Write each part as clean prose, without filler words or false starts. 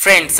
Friends,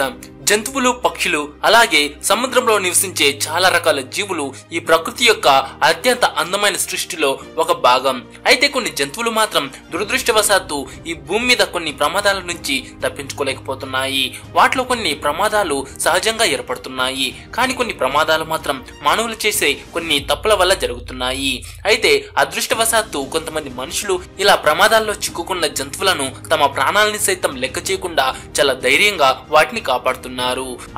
జంతువులు, పక్షులు అలాగే సముద్రంలో నివసించే చాలా రకాల జీవులు ఈ ప్రకృతి యొక్క అత్యంత అందమైన సృష్టిలో ఒక భాగం. అయితే కొన్ని జంతువులు మాత్రం దురదృష్టవశాత్తు ఈ భూమి మీద కొన్ని ప్రమాదాల నుంచి తప్పించుకోలేకపోతున్నాయి. వాటిలో కొన్ని ప్రమాదాలు సహజంగా ఏర్పడుతున్నాయి, కానీ కొన్ని ప్రమాదాలు మాత్రం మానవులు చేసే కొన్ని తప్పుల వల్ల జరుగుతున్నాయి. అయితే అదృష్టవశాత్తు కొంతమంది మనుషులు ఇలా ప్రమాదాల్లో చిక్కుకున్న జంతువులను తమ ప్రాణాలని సైతం లెక్క చేయకుండా చాలా ధైర్యంగా వాటిని కాపాడుతున్నారు.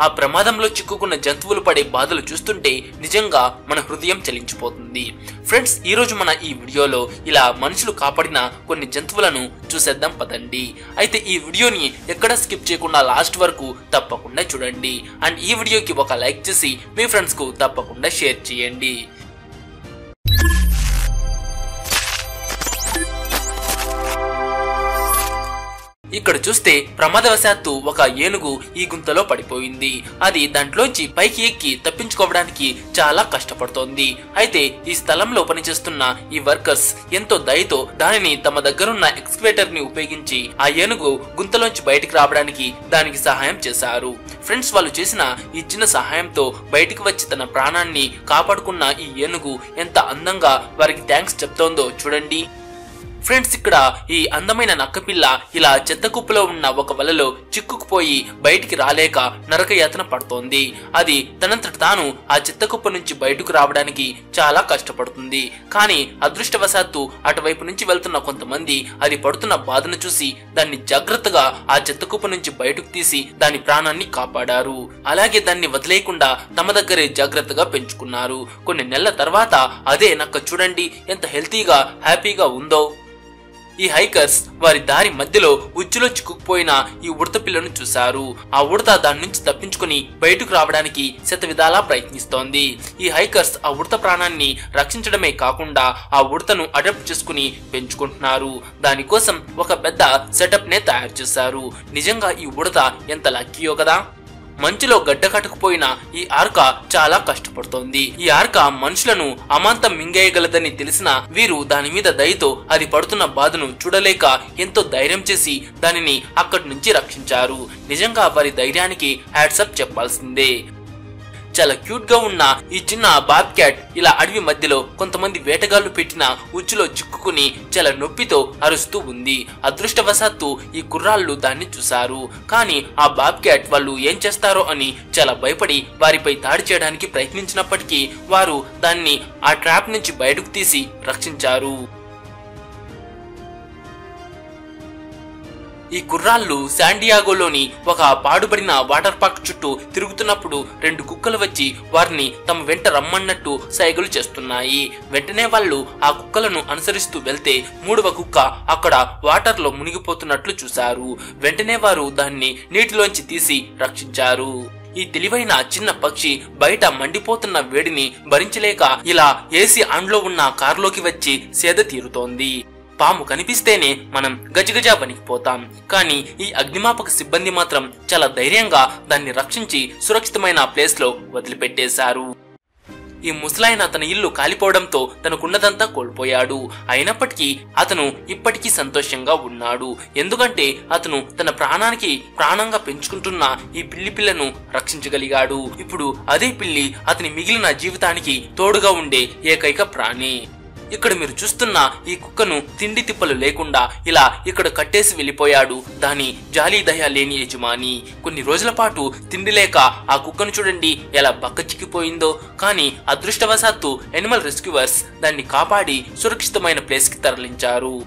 ఆ ప్రమాదంలో చిక్కుకున్న జంతువులు పడే బాధలు చూస్తుంటే నిజంగా మన హృదయం చలించిపోతుంది. ఫ్రెండ్స్, ఈ రోజు మన ఈ వీడియోలో ఇలా మనుషులు కాపాడిన కొన్ని జంతువులను చూసేద్దాం పదండి. అయితే ఈ వీడియోని ఎక్కడ స్కిప్ చేయకుండా లాస్ట్ వరకు తప్పకుండా చూడండి. అండ్ ఈ వీడియోకి ఒక లైక్ చేసి మీ ఫ్రెండ్స్ కు తప్పకుండా షేర్ చేయండి. ఇక్కడ చూస్తే ప్రమాదవశాత్తు ఒక ఏనుగు ఈ గుంతలో పడిపోయింది. అది దాంట్లోంచి పైకి ఎక్కి తప్పించుకోవడానికి చాలా కష్టపడుతోంది. అయితే ఈ స్థలంలో పనిచేస్తున్న ఈ వర్కర్స్ ఎంతో దయతో దానిని తమ దగ్గరున్న ఎక్స్కవేటర్ ని ఉపయోగించి ఆ ఏనుగు గుంతలోంచి బయటికి రావడానికి దానికి సహాయం చేశారు. ఫ్రెండ్స్, వాళ్ళు చేసిన ఈ చిన్న సహాయంతో బయటికి వచ్చి తన ప్రాణాన్ని కాపాడుకున్న ఈ ఏనుగు ఎంత అందంగా వారికి థ్యాంక్స్ చెప్తోందో చూడండి. ఫ్రెండ్స్, ఇక్కడ ఈ అందమైన నక్కపిల్ల ఇలా చెత్త కుప్పలో ఉన్న ఒక వలలో చిక్కుకుపోయి బయటికి రాలేక నరకయాతన పడుతోంది. అది తనంతట తాను ఆ చెత్త కుప్ప నుంచి బయటకు రావడానికి చాలా కష్టపడుతుంది. కానీ అదృష్టవశాత్తు అటువైపు నుంచి వెళ్తున్న కొంతమంది అది పడుతున్న బాధను చూసి దాన్ని జాగ్రత్తగా ఆ చెత్త కుప్ప నుంచి బయటకు తీసి దాని ప్రాణాన్ని కాపాడారు. అలాగే దాన్ని వదిలేయకుండా తమ దగ్గరే జాగ్రత్తగా పెంచుకున్నారు. కొన్ని నెలల తర్వాత అదే నక్క చూడండి ఎంత హెల్తీగా హ్యాపీగా ఉందో. ఈ హైకర్స్ వారి దారి మధ్యలో ఉచ్చులో చిక్కుకుపోయిన ఈ ఉడత పిల్లను చూశారు. ఆ ఉడత దాని నుంచి తప్పించుకుని బయటకు రావడానికి శతవిధాలా ప్రయత్నిస్తోంది. ఈ హైకర్స్ ఆ ఉడత ప్రాణాన్ని రక్షించడమే కాకుండా ఆ ఉడతను అడాప్ట్ చేసుకుని పెంచుకుంటున్నారు. దానికోసం ఒక పెద్ద సెటప్ నే తయారు చేశారు. నిజంగా ఈ ఉడత ఎంత లక్కీయో కదా. మంచులో గడ్డ కట్టుకుపోయిన ఈ ఆర్క చాలా కష్టపడుతోంది. ఈ ఆర్క మనుషులను అమాంతం మింగేయగలదని తెలిసిన వీరు దాని మీద దయతో అది పడుతున్న బాధను చూడలేక ఎంతో ధైర్యం చేసి దానిని అక్కడి నుంచి రక్షించారు. నిజంగా వారి ధైర్యానికి హ్యాట్సప్ చెప్పాల్సిందే. చాలా క్యూట్ గా ఉన్న ఈ చిన్న బాబ్ క్యాట్ ఇలా అడవి మధ్యలో కొంతమంది వేటగాళ్లు పెట్టిన ఉచ్చులో చిక్కుకుని చాలా నొప్పితో అరుస్తూ ఉంది. అదృష్టవశాత్తు ఈ కుర్రాళ్ళు దాన్ని చూశారు. కానీ ఆ బాబ్ క్యాట్ వాళ్ళు ఏం చేస్తారో అని చాలా భయపడి వారిపై దాడి చేయడానికి ప్రయత్నించినప్పటికీ వారు దాన్ని ఆ ట్రాప్ నుంచి బయటకు తీసి రక్షించారు. ఈ కుర్రాళ్ళు శాండియాగోలోని ఒక పాడుబడిన వాటర్ పార్క్ చుట్టూ తిరుగుతున్నప్పుడు 2 కుక్కలు వచ్చి వారిని తమ వెంట రమ్మన్నట్టు సైగలు చేస్తున్నాయి. వెంటనే వాళ్ళు ఆ కుక్కలను అనుసరిస్తూ వెళ్తే 3వ కుక్క అక్కడ వాటర్ లో మునిగిపోతున్నట్లు చూశారు. వెంటనే వారు దాన్ని నీటిలోంచి తీసి రక్షించారు. ఈ తెలివైన చిన్న పక్షి బయట మండిపోతున్న వేడిని భరించలేక ఇలా ఏసీ ఆన్లో ఉన్న కారులోకి వచ్చి సేద తీరుతోంది. పాము కనిపిస్తేనే మనం గజగజ వణికిపోతాం. కానీ ఈ అగ్నిమాపక సిబ్బంది మాత్రం చాలా ధైర్యంగా దాన్ని రక్షించి సురక్షితమైన ప్లేస్ లో వదిలిపెట్టేశారు. ఈ ముసలాయన తన ఇల్లు కాలిపోవడంతో తనకున్నదంతా కోల్పోయాడు. అయినప్పటికీ అతను ఇప్పటికీ సంతోషంగా ఉన్నాడు. ఎందుకంటే అతను తన ప్రాణానికి ప్రాణంగా పెంచుకుంటున్న ఈ పిల్లి పిల్లను రక్షించగలిగాడు. ఇప్పుడు అదే పిల్లి అతని మిగిలిన జీవితానికి తోడుగా ఉండే ఏకైక ప్రాణి. ఇక్కడ మీరు చూస్తున్న ఈ కుక్కను తిండి తిప్పలు లేకుండా ఇలా ఇక్కడ కట్టేసి వెళ్ళిపోయాడు దాని జాలి దయ లేని యజమాని. కొన్ని రోజుల పాటు తిండి లేక ఆ కుక్కను చూడండి ఎలా బక్కచిక్కిపోయిందో. కానీ అదృష్టవశాత్తు యానిమల్ రెస్క్యూవర్స్ దాన్ని కాపాడి సురక్షితమైన ప్లేస్ కి తరలించారు.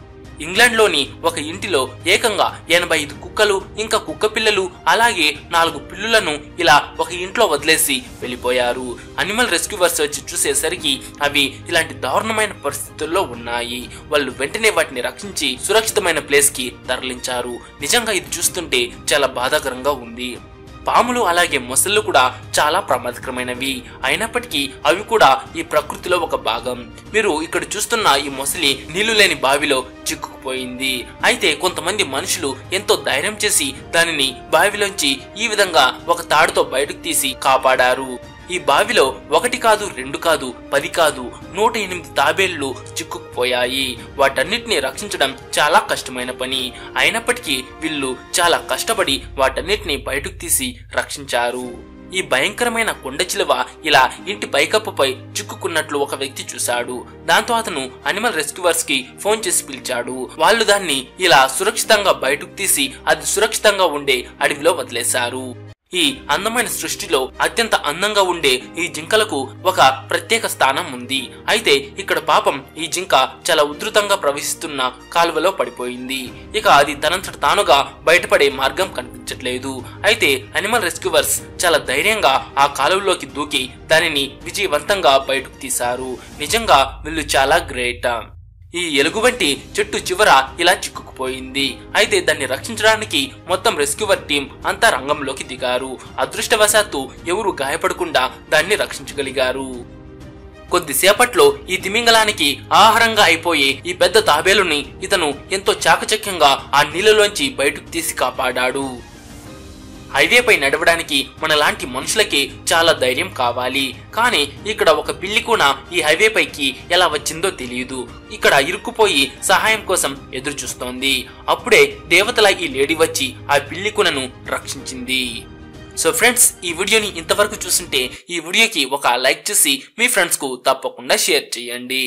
ఇంగ్లాండ్ లోని ఒక ఇంటిలో ఏకంగా 85 కుక్కలు ఇంకా కుక్క పిల్లలు అలాగే 4 పిల్లులను ఇలా ఒక ఇంట్లో వదిలేసి వెళ్ళిపోయారు. అనిమల్ రెస్క్యూవర్స్ వచ్చి చూసేసరికి అవి ఇలాంటి దారుణమైన పరిస్థితుల్లో ఉన్నాయి. వాళ్ళు వెంటనే వాటిని రక్షించి సురక్షితమైన ప్లేస్ కి తరలించారు. నిజంగా ఇది చూస్తుంటే చాలా బాధాకరంగా ఉంది. పాములు అలాగే మొసళ్ళు కూడా చాలా ప్రమాదకరమైనవి. అయినప్పటికీ అవి కూడా ఈ ప్రకృతిలో ఒక భాగం. మీరు ఇక్కడ చూస్తున్న ఈ మొసలి నీళ్లు లేని బావిలో చిక్కుకుపోయింది. అయితే కొంతమంది మనుషులు ఎంతో ధైర్యం చేసి దానిని బావిలోంచి ఈ విధంగా ఒక తాడుతో బయటకు తీసి కాపాడారు. ఈ బావిలో 1 కాదు 2 కాదు 10 కాదు 108 తాబేళ్లు చిక్కుకుపోయాయి. వాటన్నిటిని రక్షించడం చాలా కష్టమైన పని. అయినప్పటికీ వీళ్ళు చాలా కష్టపడి వాటన్నిటిని బయటకు తీసి రక్షించారు. ఈ భయంకరమైన కొండ చిలువ ఇలా ఇంటి పైకప్పుపై చిక్కుకున్నట్లు ఒక వ్యక్తి చూశాడు. దాంతో అతను అనిమల్ రెస్క్యూవర్స్ కి ఫోన్ చేసి పిలిచాడు. వాళ్ళు దాన్ని ఇలా సురక్షితంగా బయటకు తీసి అది సురక్షితంగా ఉండే అడవిలో వదిలేశారు. ఈ అందమైన సృష్టిలో అత్యంత అందంగా ఉండే ఈ జింకలకు ఒక ప్రత్యేక స్థానం ఉంది. అయితే ఇక్కడ పాపం ఈ జింక చాలా ఉధృతంగా ప్రవహిస్తున్న కాలువలో పడిపోయింది. ఇక అది తనంతట తానుగా బయటపడే మార్గం కనిపించట్లేదు. అయితే అనిమల్ రెస్క్యూవర్స్ చాలా ధైర్యంగా ఆ కాలువలోకి దూకి దానిని విజయవంతంగా బయటకు తీశారు. నిజంగా వీళ్ళు చాలా గ్రేట్. ఈ ఎలుగుబంటి చెట్టు చివర ఇలా చిక్కుకుపోయింది. అయితే దాన్ని రక్షించడానికి మొత్తం రెస్క్యూవర్ టీం అంతా రంగంలోకి దిగారు. అదృష్టవశాత్తు ఎవరు గాయపడకుండా దాన్ని రక్షించగలిగారు. కొద్దిసేపట్లో ఈ తిమింగలానికి ఆహారంగా అయిపోయే ఈ పెద్ద తాబేలుని ఇతను ఎంతో చాకచక్యంగా ఆ నీళ్ళలోంచి బయటకు తీసి కాపాడాడు. హైవేపై నడవడానికి మనలాంటి మనుషులకి చాలా ధైర్యం కావాలి. కానీ ఇక్కడ ఒక పిల్లి కూడా ఈ హైవే పైకి ఎలా వచ్చిందో తెలియదు. ఇక్కడ ఇరుక్కుపోయి సహాయం కోసం ఎదురు చూస్తోంది. అప్పుడే దేవతల ఈ లేడీ వచ్చి ఆ పిల్లి కూనను రక్షించింది. సో ఫ్రెండ్స్, ఈ వీడియోని ఇంతవరకు చూస్తుంటే ఈ వీడియోకి ఒక లైక్ చేసి మీ ఫ్రెండ్స్ కు తప్పకుండా షేర్ చేయండి.